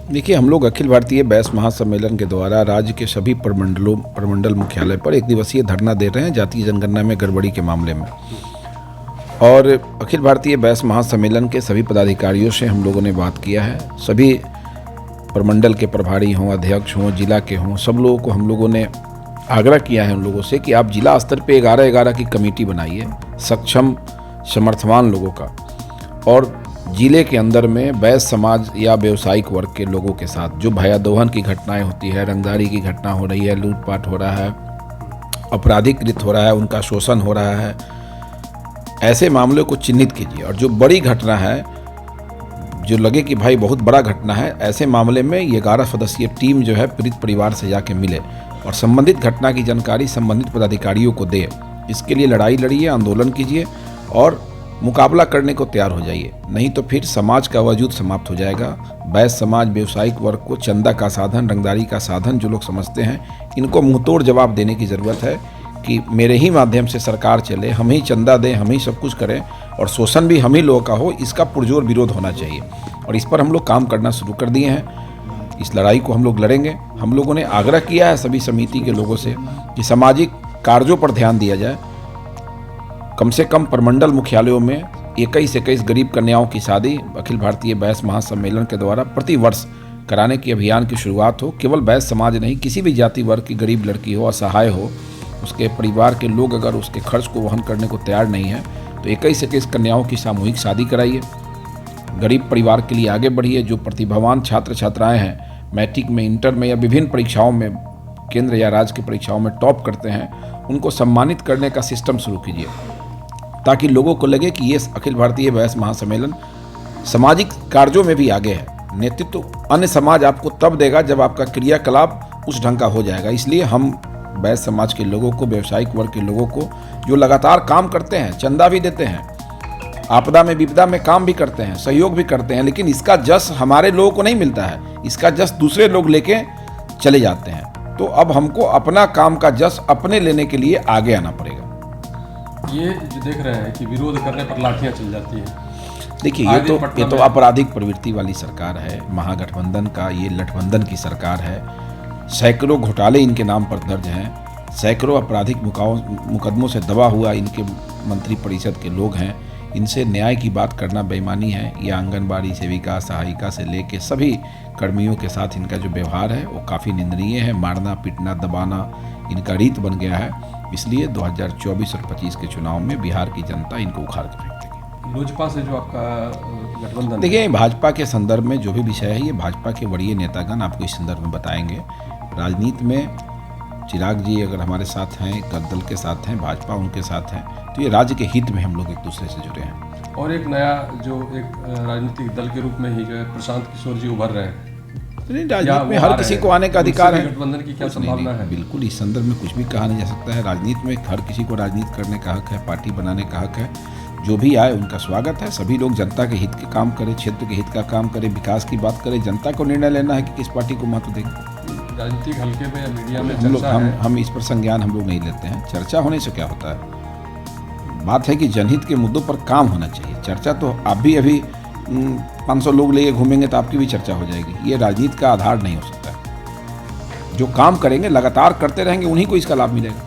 देखिए, हम लोग अखिल भारतीय बैस महासम्मेलन के द्वारा राज्य के सभी प्रमंडल मुख्यालय पर 1 दिवसीय धरना दे रहे हैं जातीय जनगणना में गड़बड़ी के मामले में। और अखिल भारतीय बैस महासम्मेलन के सभी पदाधिकारियों से हम लोगों ने बात किया है। सभी प्रमंडल के प्रभारी हों, अध्यक्ष हों, जिला के हों, सब लोगों को हम लोगों ने आग्रह किया है उन लोगों से कि आप जिला स्तर पे 11-11 की कमेटी बनाइए सक्षम समर्थवान लोगों का, और जिले के अंदर में बैस समाज या व्यावसायिक वर्ग के लोगों के साथ जो भयादोहन की घटनाएं होती है, रंगदारी की घटना हो रही है, लूटपाट हो रहा है, आपराधिकृत हो रहा है, उनका शोषण हो रहा है, ऐसे मामलों को चिन्हित कीजिए। और जो बड़ी घटना है, जो लगे कि भाई बहुत बड़ा घटना है, ऐसे मामले में ये 11 सदस्यीय टीम जो है पीड़ित परिवार से जाके मिले और संबंधित घटना की जानकारी संबंधित पदाधिकारियों को दे। इसके लिए लड़ाई लड़िए, आंदोलन कीजिए और मुकाबला करने को तैयार हो जाइए, नहीं तो फिर समाज का वजूद समाप्त हो जाएगा। बैस समाज व्यावसायिक वर्ग को चंदा का साधन, रंगदारी का साधन जो लोग समझते हैं, इनको मुंहतोड़ जवाब देने की ज़रूरत है कि मेरे ही माध्यम से सरकार चले, हम ही चंदा दें, हम ही सब कुछ करें और शोषण भी हम ही लोगों का हो। इसका पुरजोर विरोध होना चाहिए और इस पर हम लोग काम करना शुरू कर दिए हैं। इस लड़ाई को हम लोग लड़ेंगे। हम लोगों ने आग्रह किया है सभी समिति के लोगों से कि सामाजिक कार्यों पर ध्यान दिया जाए। कम से कम प्रमंडल मुख्यालयों में 21 गरीब कन्याओं की शादी अखिल भारतीय बैस महासम्मेलन के द्वारा प्रति वर्ष कराने की अभियान की शुरुआत हो। केवल बैस समाज नहीं, किसी भी जाति वर्ग की गरीब लड़की हो, असहाय हो, उसके परिवार के लोग अगर उसके खर्च को वहन करने को तैयार नहीं है तो 21 कन्याओं की सामूहिक शादी कराइए। गरीब परिवार के लिए आगे बढ़िए। जो प्रतिभावान छात्र छात्राएं हैं, मैट्रिक में, इंटर में या विभिन्न परीक्षाओं में, केंद्र या राज्य की परीक्षाओं में टॉप करते हैं, उनको सम्मानित करने का सिस्टम शुरू कीजिए ताकि लोगों को लगे कि ये अखिल भारतीय बैस महासम्मेलन सामाजिक कार्यों में भी आगे है। नेतृत्व अन्य समाज आपको तब देगा जब आपका क्रियाकलाप उस ढंग का हो जाएगा। इसलिए हम बैस समाज के लोगों को, व्यावसायिक वर्ग के लोगों को जो लगातार काम करते हैं, चंदा भी देते हैं, आपदा में विपदा में काम भी करते हैं, सहयोग भी करते हैं, लेकिन इसका जस हमारे लोगों को नहीं मिलता है, इसका जस दूसरे लोग लेके चले जाते हैं। तो अब हमको अपना काम का जस अपने लेने के लिए आगे आना पड़ेगा। ये जो देख रहे हैं कि विरोध करने पर लाठियां चल जाती है। देखिए, ये तो आपराधिक प्रवृत्ति वाली सरकार है। महागठबंधन का ये लठबंधन की सरकार है। सैकड़ों घोटाले इनके नाम पर दर्ज हैं, सैकड़ों आपराधिक मुकदमों से दबा हुआ इनके मंत्री परिषद के लोग हैं। इनसे न्याय की बात करना बेईमानी है। ये आंगनबाड़ी सेविका, सहायिका से लेके सभी कर्मियों के साथ इनका जो व्यवहार है वो काफ़ी निंदनीय है। मारना, पीटना, दबाना इनका रीत बन गया है। इसलिए 2024 और 25 के चुनाव में बिहार की जनता इनको उखाड़ कर फेंक देगी। लोजपा से जो आपका गठबंधन, देखिए, भाजपा के संदर्भ में जो भी विषय है, ये भाजपा के वरीय नेतागण आपको इस संदर्भ में बताएंगे। राजनीति में चिराग जी अगर हमारे साथ हैं, दल के साथ हैं, भाजपा उनके साथ है, तो ये राज्य के हित में हम लोग एक दूसरे से जुड़े हैं। और एक नया जो एक राजनीतिक दल के रूप में ही जो है प्रशांत किशोर जी उभर रहे हैं। राजनीति में हर किसी को आने का अधिकार है। गठबंधन की क्या संभावना है? बिल्कुल, इस संदर्भ में कुछ भी कहा नहीं जा सकता है। राजनीति में हर किसी को राजनीति करने का हक है, पार्टी बनाने का हक है। जो भी आए उनका स्वागत है। सभी लोग जनता के हित के काम करें, क्षेत्र के हित का काम करें, विकास की बात करें। जनता को निर्णय लेना है कि किस पार्टी को महत्व देंगे। राजनीतिक हल्के में या मीडिया में हम इस पर संज्ञान हम लोग नहीं लेते हैं। चर्चा होने से क्या होता है? बात है कि जनहित के मुद्दों पर काम होना चाहिए। चर्चा तो आप भी अभी 500 लोग लेके घूमेंगे तो आपकी भी चर्चा हो जाएगी। ये राजनीति का आधार नहीं हो सकता है। जो काम करेंगे, लगातार करते रहेंगे, उन्हीं को इसका लाभ मिलेगा।